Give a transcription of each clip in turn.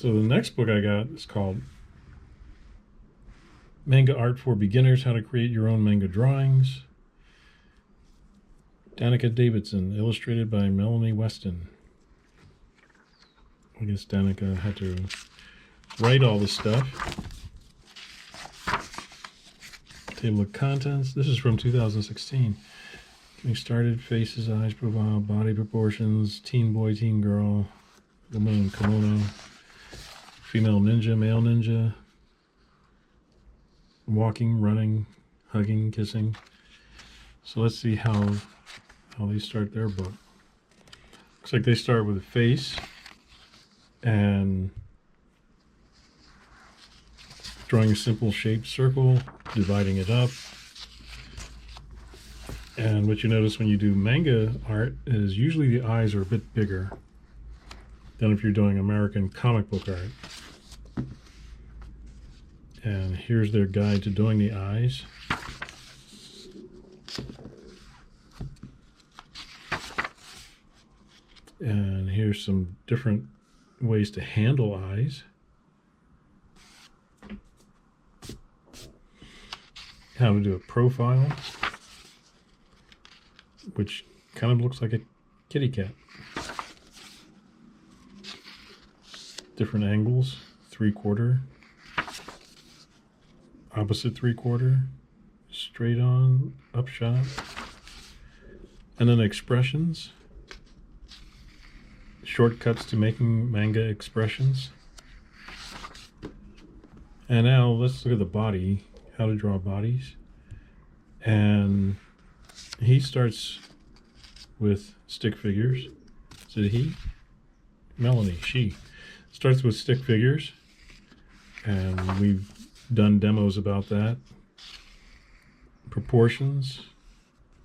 So the next book I got is called Manga Art for Beginners, How to Create Your Own Manga Drawings. Danica Davidson, illustrated by Melanie Westin. I guess Danica had to write all this stuff. Table of contents. This is from 2016. Getting started, faces, eyes, profile, body proportions, teen boy, teen girl, woman in kimono, female ninja, male ninja, walking, running, hugging, kissing. So let's see how they start their book. Looks like they start with a face and drawing a simple shaped circle, dividing it up. And what you notice when you do manga art is usually the eyes are a bit bigger than if you're doing American comic book art. And here's their guide to doing the eyes. And here's some different ways to handle eyes. How to do a profile, which kind of looks like a kitty cat. Different angles, 3/4, opposite 3/4, straight on, upshot, and then expressions, shortcuts to making manga expressions. And now let's look at the body, how to draw bodies. And he starts with stick figures. Is it he? Melanie, she. Starts with stick figures. And we've done demos about that. Proportions.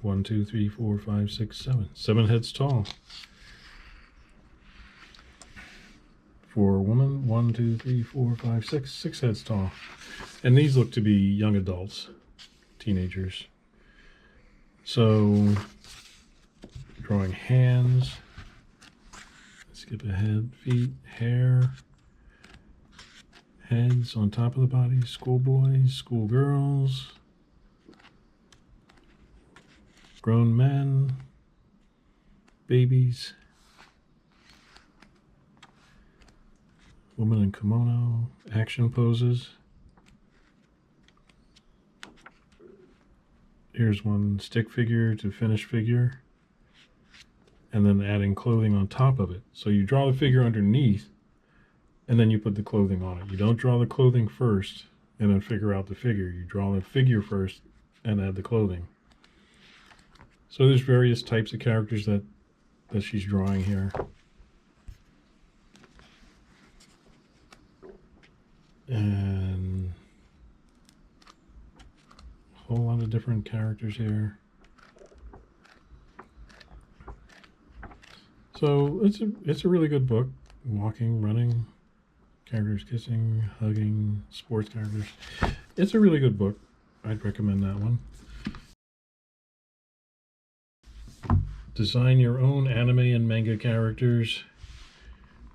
1, 2, 3, 4, 5, 6, 7. 7 heads tall. For a woman, 1, 2, 3, 4, 5, 6. 6 heads tall. And these look to be young adults, teenagers. So, drawing hands, skip ahead, feet, hair, heads on top of the body, schoolboys, schoolgirls, grown men, babies, woman in kimono, action poses. Here's one stick figure to finished figure, and then adding clothing on top of it. So you draw the figure underneath, and then you put the clothing on it. You don't draw the clothing first and then figure out the figure. You draw the figure first and add the clothing. So there's various types of characters that she's drawing here. And a whole lot of different characters here. So it's a really good book. Walking, running, characters kissing, hugging, sports characters. It's a really good book. I'd recommend that one. Design your own anime and manga characters.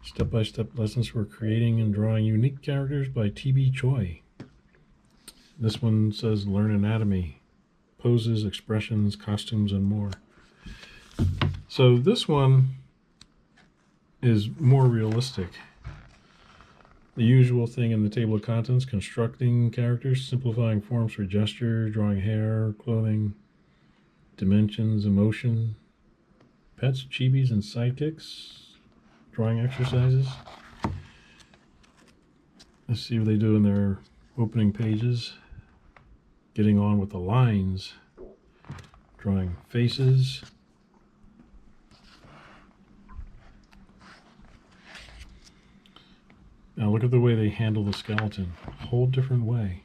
Step-by-step lessons for creating and drawing unique characters by TB Choi. This one says learn anatomy, poses, expressions, costumes, and more. So this one is more realistic. The usual thing in the table of contents: constructing characters, simplifying forms for gesture, drawing hair, clothing, dimensions, emotion, pets, chibis, and sidekicks, drawing exercises. Let's see what they do in their opening pages. Getting on with the lines, drawing faces, now look at the way they handle the skeleton, a whole different way.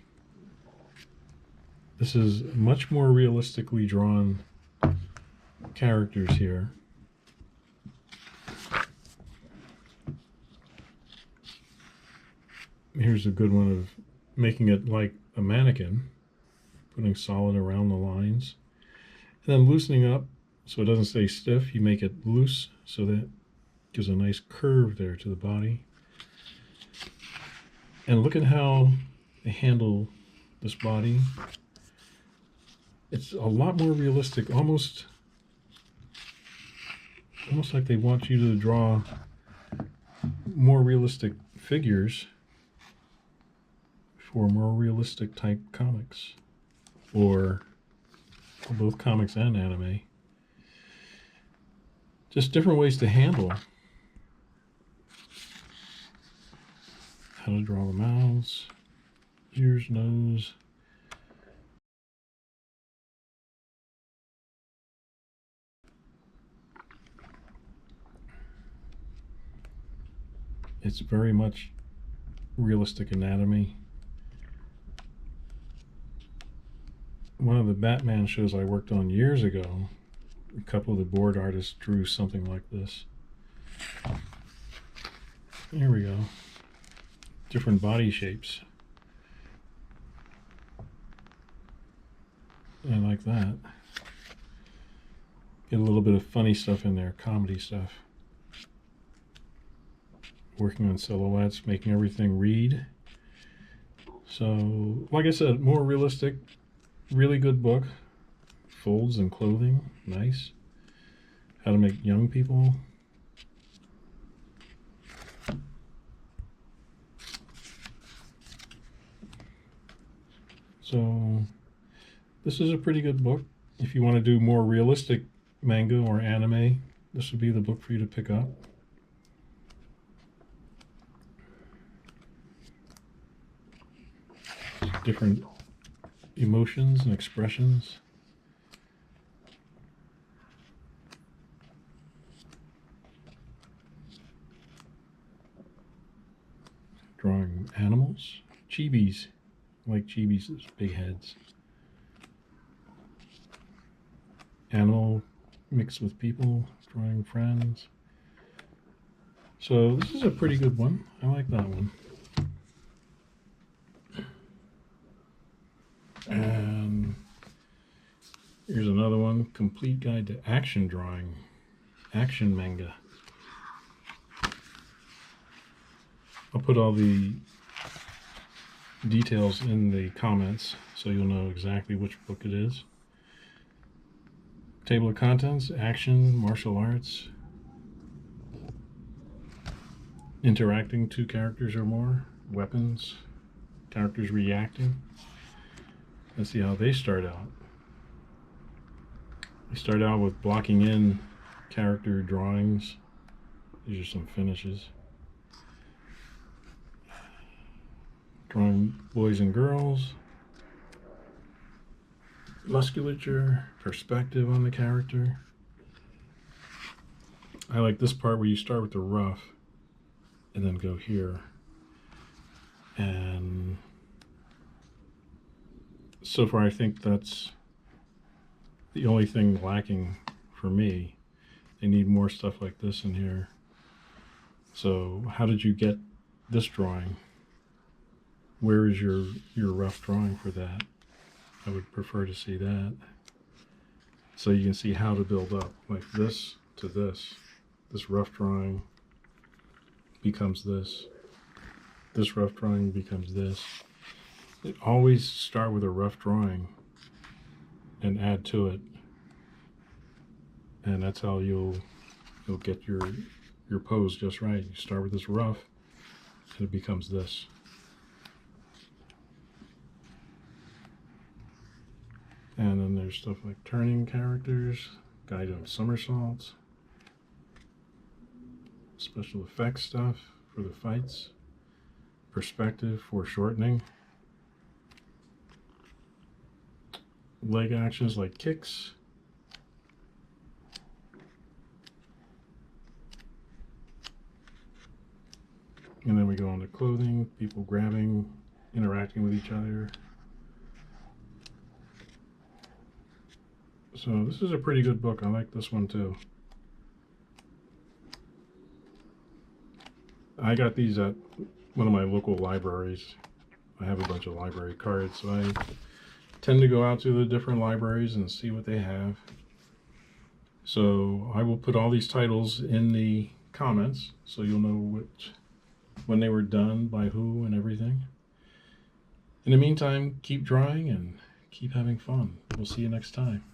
This is much more realistically drawn characters here. Here's a good one of making it like a mannequin, putting solid around the lines, and then loosening up so it doesn't stay stiff. You make it loose so that it gives a nice curve there to the body. And look at how they handle this body. It's a lot more realistic, almost like they want you to draw more realistic figures for more realistic type comics, or both comics and anime. Just different ways to handle how to draw the mouths, ears, nose. It's very much realistic anatomy. One of the Batman shows I worked on years ago, a couple of the board artists drew something like this. Here we go. Different body shapes. I like that. Get a little bit of funny stuff in there, comedy stuff. Working on silhouettes, making everything read. So, like I said, more realistic, really good book. Folds and clothing, nice. How to make young people. So, this is a pretty good book. If you want to do more realistic manga or anime, this would be the book for you to pick up. Different emotions and expressions. Drawing animals, chibis, like chibis, big heads. Animal mixed with people, drawing friends. So this is a pretty good one. I like that one. And here's another one, Complete Guide to Action Drawing, Action Manga. I'll put all the details in the comments so you'll know exactly which book it is. Table of contents, action, martial arts, interacting, 2 characters or more, weapons, characters reacting. Let's see how they start out. They start out with blocking in character drawings. These are some finishes. Drawing boys and girls. Musculature, perspective on the character. I like this part where you start with the rough and then go here. And so far I think that's the only thing lacking for me. They need more stuff like this in here. So how did you get this drawing? Where is your rough drawing for that? I would prefer to see that. So you can see how to build up, like this to this. This rough drawing becomes this. This rough drawing becomes this. Always start with a rough drawing and add to it. And that's how you'll get your pose just right. You start with this rough and it becomes this. And then there's stuff like turning characters, guide on somersaults, special effects stuff for the fights, perspective for shortening, leg actions like kicks, and then we go on to clothing, people grabbing, interacting with each other. So this is a pretty good book. I like this one too. I got these at one of my local libraries. I have a bunch of library cards, so I tend to go out to the different libraries and see what they have. So I will put all these titles in the comments so you'll know when they were done, by who, and everything. In the meantime, keep drawing and keep having fun. We'll see you next time.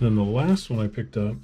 Then the last one I picked up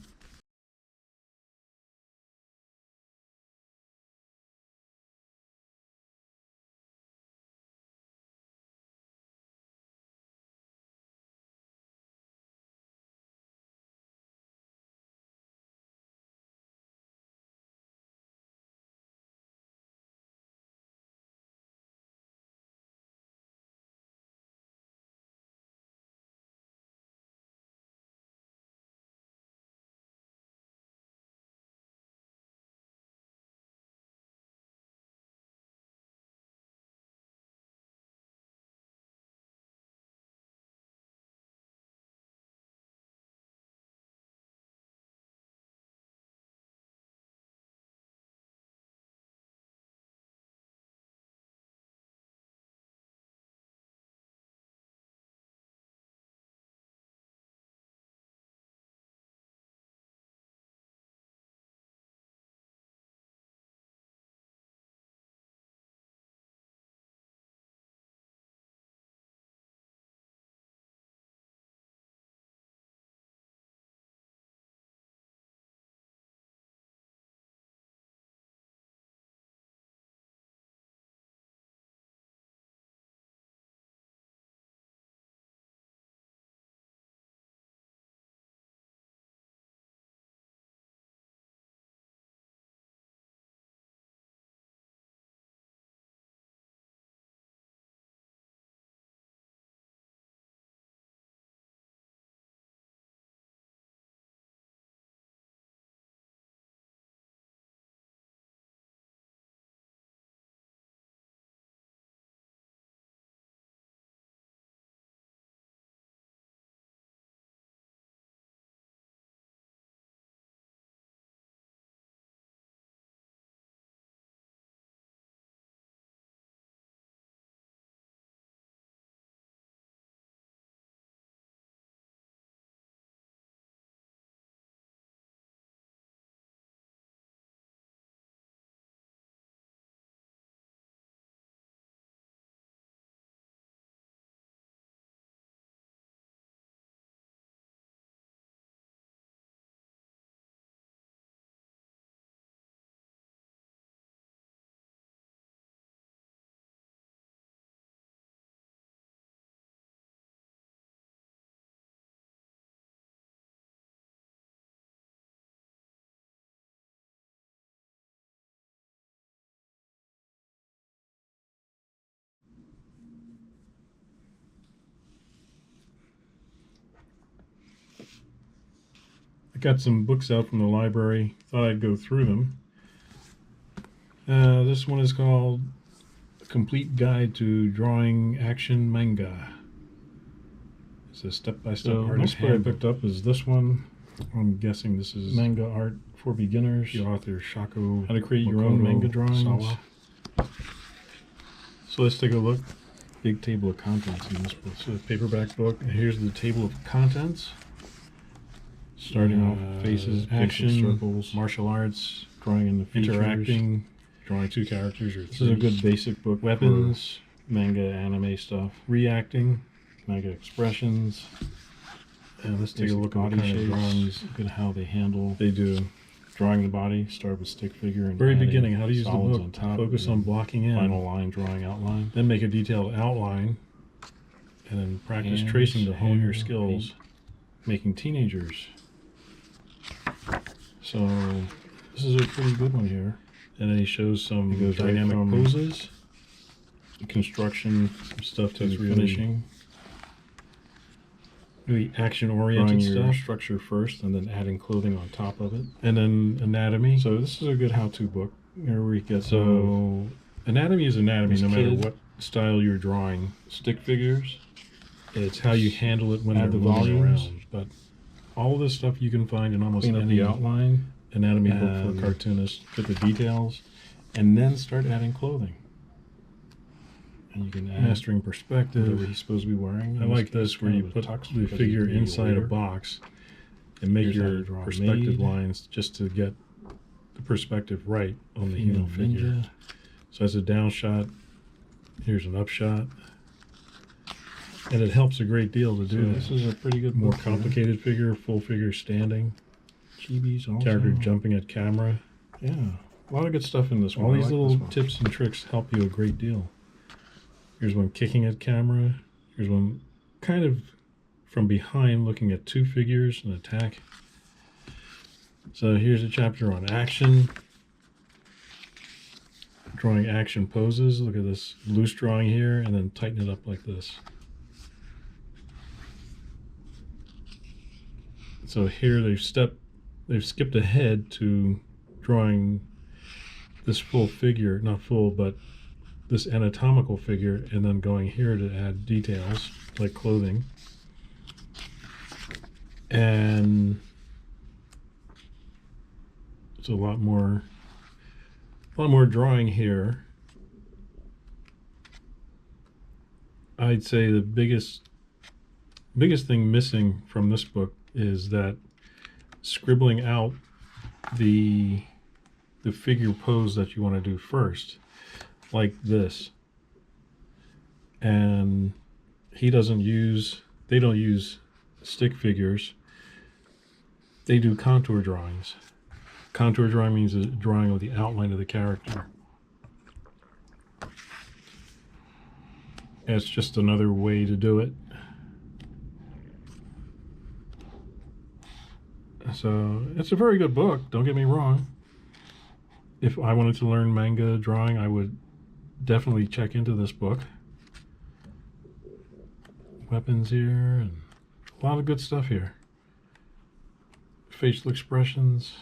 I got some books out from the library. Thought I'd go through them. This one is called A Complete Guide to Drawing Action Manga. It's a step-by-step artist book I picked up is this one. I'm guessing this is Manga Art for Beginners. The author Shoco. How to create your own manga drawings. Sawa. So let's take a look. Big table of contents in this book. So a paperback book. And here's the table of contents. Starting off faces, action, circles, martial arts, drawing in the features, interacting, drawing two characters or three. This is a good basic book. Weapons, manga, anime stuff. Reacting, manga expressions. And let's take a look at the kind of drawings. Look at how they handle. They do. Drawing the body, start with stick figure. And very beginning, how to use the book. On top, focus on blocking in. Final line, drawing outline. Then make a detailed outline. And then practice tracing to hone your skills. Making teenagers. So this is a pretty good one here. And then he shows some dynamic poses, construction, some stuff to finishing. Really action-oriented stuff. Structure first, and then adding clothing on top of it. And then anatomy. So this is a good how-to book. Here we get anatomy is anatomy, no matter what style you're drawing. Stick figures. It's how you handle it when they're moving around. But all of this stuff you can find in almost any outline anatomy book for cartoonists. Fit the details, and then start adding clothing. And you can add mastering perspective. Whatever he's supposed to be wearing. I like this where you put the figure inside a box and make your perspective lines just to get the perspective right on the human figure. So that's a down shot. Here's an up shot. And it helps a great deal to do. This is a pretty good more book, complicated figure, full figure standing, chibis also. character jumping at camera. Yeah. A lot of good stuff in this one. All these little tips and tricks help you a great deal. Here's one kicking at camera. Here's one kind of from behind looking at two figures and attack. So here's a chapter on action. Drawing action poses. Look at this loose drawing here and then tighten it up like this. So here they've skipped ahead to drawing this full figure, not full, but this anatomical figure, and then going here to add details like clothing. And it's a lot more drawing here. I'd say the biggest thing missing from this book is that scribbling out the figure pose that you want to do first, like this. And they don't use stick figures. They do contour drawings. Contour drawing means a drawing of the outline of the character. It's just another way to do it. So it's a very good book, don't get me wrong. If I wanted to learn manga drawing, I would definitely check into this book. Weapons here, and a lot of good stuff here. Facial expressions.